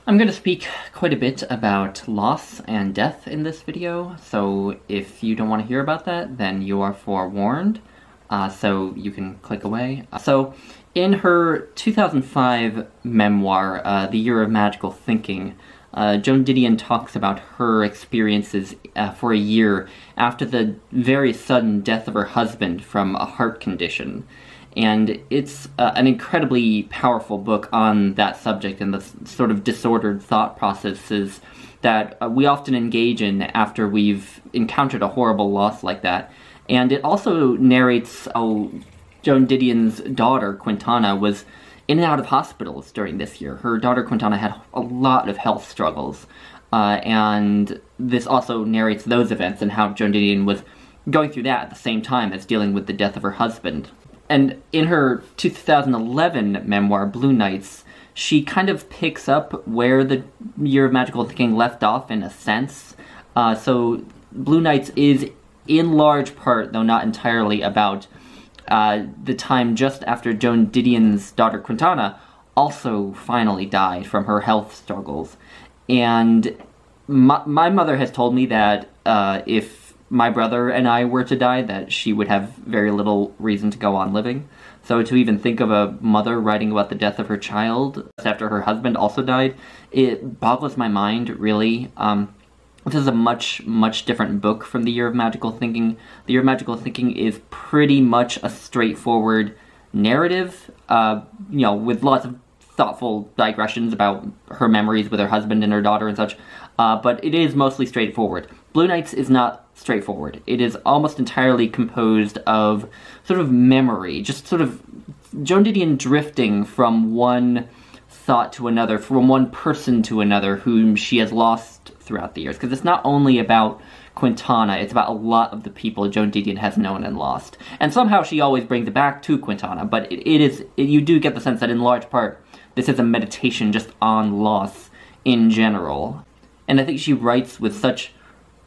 I'm going to speak quite a bit about loss and death in this video, so if you don't want to hear about that, then you are forewarned, so you can click away. So, in her 2005 memoir, The Year of Magical Thinking, Joan Didion talks about her experiences for a year after the very sudden death of her husband from a heart condition. And it's an incredibly powerful book on that subject and the sort of disordered thought processes that we often engage in after we've encountered a horrible loss like that. And it also narrates how Joan Didion's daughter, Quintana, was in and out of hospitals during this year. Her daughter, Quintana, had a lot of health struggles. And this also narrates those events and how Joan Didion was going through that at the same time as dealing with the death of her husband. And in her 2011 memoir, Blue Nights, she kind of picks up where the Year of Magical Thinking left off in a sense. So Blue Nights is in large part, though not entirely, about the time just after Joan Didion's daughter Quintana also finally died from her health struggles. And my mother has told me that if my brother and I were to die, that she would have very little reason to go on living. So to even think of a mother writing about the death of her child after her husband also died, it boggles my mind, really. This is a much different book from The Year of Magical Thinking. The Year of Magical Thinking is pretty much a straightforward narrative, with lots of thoughtful digressions about her memories with her husband and her daughter and such, but it is mostly straightforward. Blue Nights is not straightforward. It is almost entirely composed of sort of memory, just sort of Joan Didion drifting from one thought to another, from one person to another whom she has lost throughout the years. Because it's not only about Quintana, it's about a lot of the people Joan Didion has known and lost. And somehow she always brings it back to Quintana, but you do get the sense that in large part, this is a meditation just on loss in general. And I think she writes with such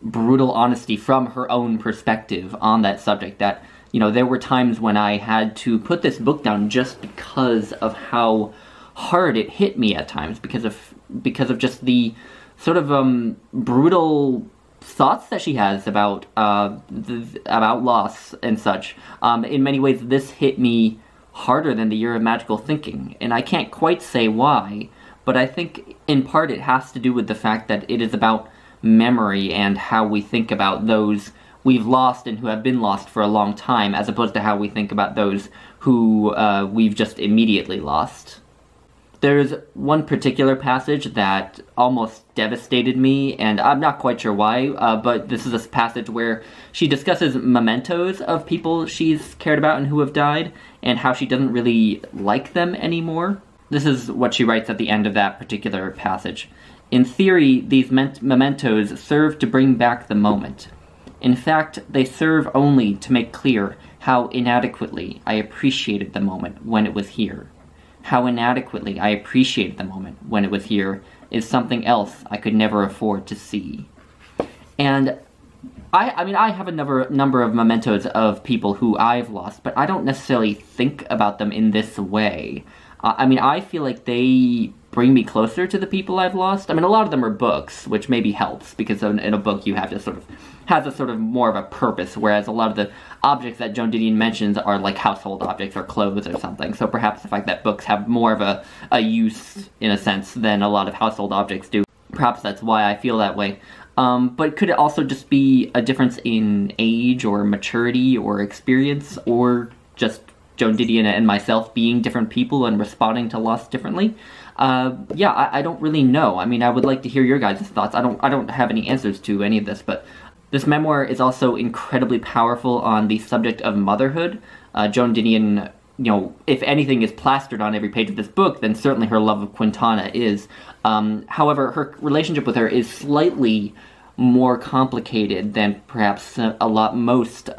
brutal honesty from her own perspective on that subject that, there were times when I had to put this book down just because of how hard it hit me at times, because of just the sort of brutal thoughts that she has about loss and such. In many ways, this hit me harder than The Year of Magical Thinking, and I can't quite say why, but I think in part it has to do with the fact that it is about memory and how we think about those we've lost and who have been lost for a long time, as opposed to how we think about those who we've just immediately lost. There's one particular passage that almost devastated me, and I'm not quite sure why, but this is a passage where she discusses mementos of people she's cared about and who have died, and how she doesn't really like them anymore. This is what she writes at the end of that particular passage. In theory, these mementos serve to bring back the moment. In fact, they serve only to make clear how inadequately I appreciated the moment when it was here. How inadequately I appreciated the moment when it was here is something else I could never afford to see. And I have a number of mementos of people who I've lost, but I don't necessarily think about them in this way. I feel like they bring me closer to the people I've lost. A lot of them are books, which maybe helps, because in a book you have to has a sort of more of a purpose, whereas a lot of the objects that Joan Didion mentions are like household objects or clothes or something. So perhaps the fact that books have more of a use, in a sense, than a lot of household objects do, perhaps that's why I feel that way. But could it also just be a difference in age or maturity or experience, or just Joan Didion and myself being different people and responding to loss differently? I don't really know. I would like to hear your guys' thoughts. I don't have any answers to any of this, but this memoir is also incredibly powerful on the subject of motherhood. Joan Didion, if anything is plastered on every page of this book, then certainly her love of Quintana is. However, her relationship with her is slightly more complicated than perhaps most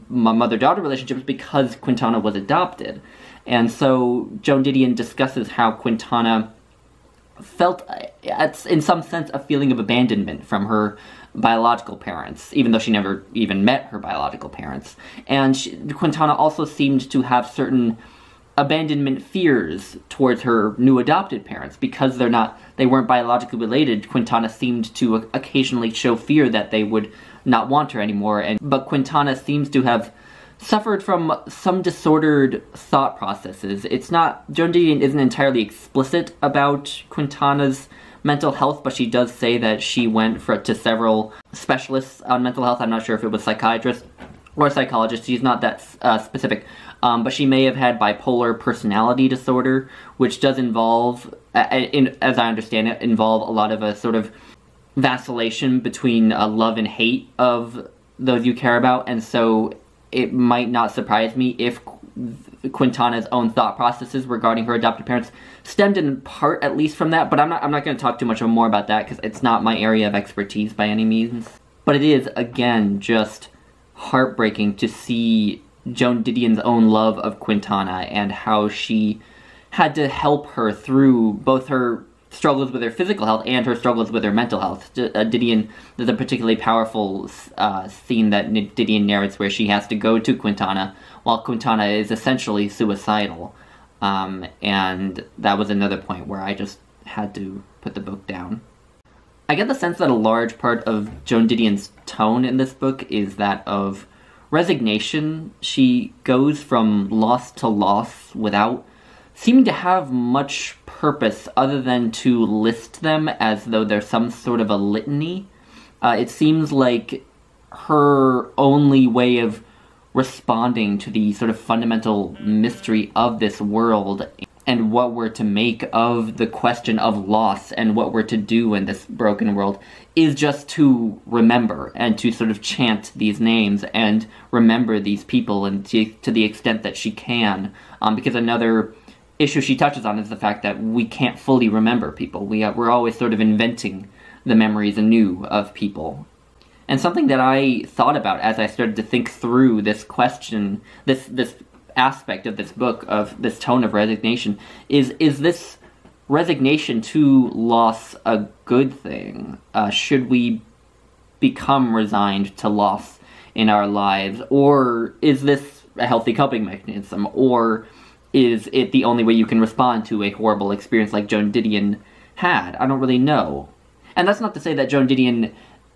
mother-daughter relationships, because Quintana was adopted. And so Joan Didion discusses how Quintana felt, in some sense, a feeling of abandonment from her biological parents, even though she never even met her biological parents. And Quintana also seemed to have certain abandonment fears towards her new adopted parents. Because they weren't biologically related, Quintana seemed to occasionally show fear that they would not want her anymore. But Quintana seems to have suffered from some disordered thought processes. Joan Didion isn't entirely explicit about Quintana's mental health, but she does say that she went to several specialists on mental health. I'm not sure if it was psychiatrist or psychologist. She's not that specific. But she may have had bipolar personality disorder, which does involve, as I understand it, involve a lot of a sort of vacillation between love and hate of those you care about. And so it might not surprise me if Quintana's own thought processes regarding her adopted parents stemmed in part, at least, from that. But I'm not going to talk too much more about that, because it's not my area of expertise by any means. But it is, again, just heartbreaking to see Joan Didion's own love of Quintana and how she had to help her through both her struggles with her physical health and her struggles with her mental health. Didion, there's a particularly powerful scene that Didion narrates where she has to go to Quintana while Quintana is essentially suicidal. And that was another point where I just had to put the book down. I get the sense that a large part of Joan Didion's tone in this book is that of resignation. She goes from loss to loss without seeming to have much purpose other than to list them as though they're some sort of a litany. It seems like her only way of responding to the sort of fundamental mystery of this world and what we're to make of the question of loss and what we're to do in this broken world is just to remember and to sort of chant these names and remember these people, and to the extent that she can. Because another issue she touches on is the fact that we can't fully remember people. We're always sort of inventing the memories anew of people. And something that I thought about as I started to think through this question, this aspect of this book, of this tone of resignation, is this resignation to loss a good thing? Should we become resigned to loss in our lives? Or is this a healthy coping mechanism? Or is it the only way you can respond to a horrible experience like Joan Didion had? I don't really know. And that's not to say that Joan Didion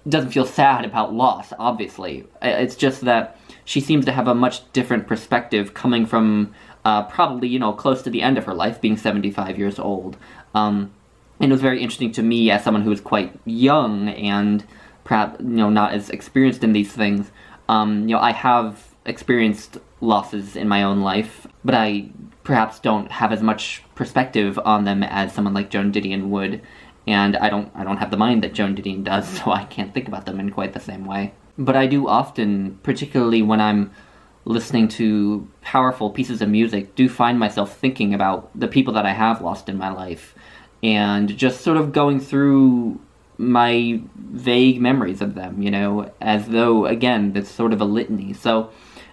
doesn't feel sad about loss, obviously. It's just that she seems to have a much different perspective coming from probably, close to the end of her life, being 75 years old. And it was very interesting to me as someone who was quite young and perhaps, not as experienced in these things. I have experienced losses in my own life, but I perhaps don't have as much perspective on them as someone like Joan Didion would. And I don't have the mind that Joan Didion does, so I can't think about them in quite the same way. But I do often, particularly when I'm listening to powerful pieces of music, do find myself thinking about the people that I have lost in my life, and just sort of going through my vague memories of them, as though, again, that's sort of a litany. So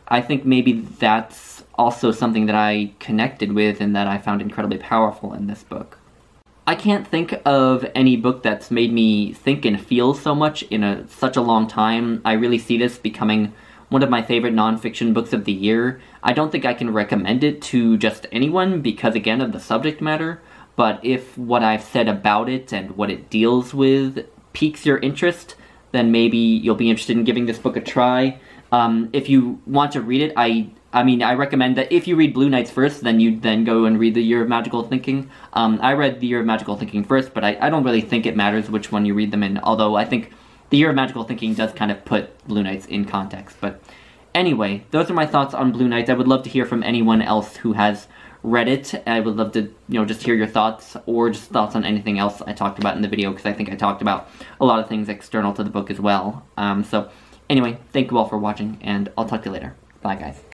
I think maybe that's also something that I connected with and that I found incredibly powerful in this book. I can't think of any book that's made me think and feel so much in such a long time. I really see this becoming one of my favorite nonfiction books of the year. I don't think I can recommend it to just anyone because, again, of the subject matter, but if what I've said about it and what it deals with piques your interest, then maybe you'll be interested in giving this book a try. If you want to read it, I recommend that if you read Blue Nights first, then you go and read The Year of Magical Thinking. I read The Year of Magical Thinking first, but I don't really think it matters which one you read them in, although I think The Year of Magical Thinking does kind of put Blue Nights in context. But anyway, those are my thoughts on Blue Nights. I would love to hear from anyone else who has read it. I would love to, just hear your thoughts, or just thoughts on anything else I talked about in the video, because I think I talked about a lot of things external to the book as well. So anyway, thank you all for watching, and I'll talk to you later. Bye, guys.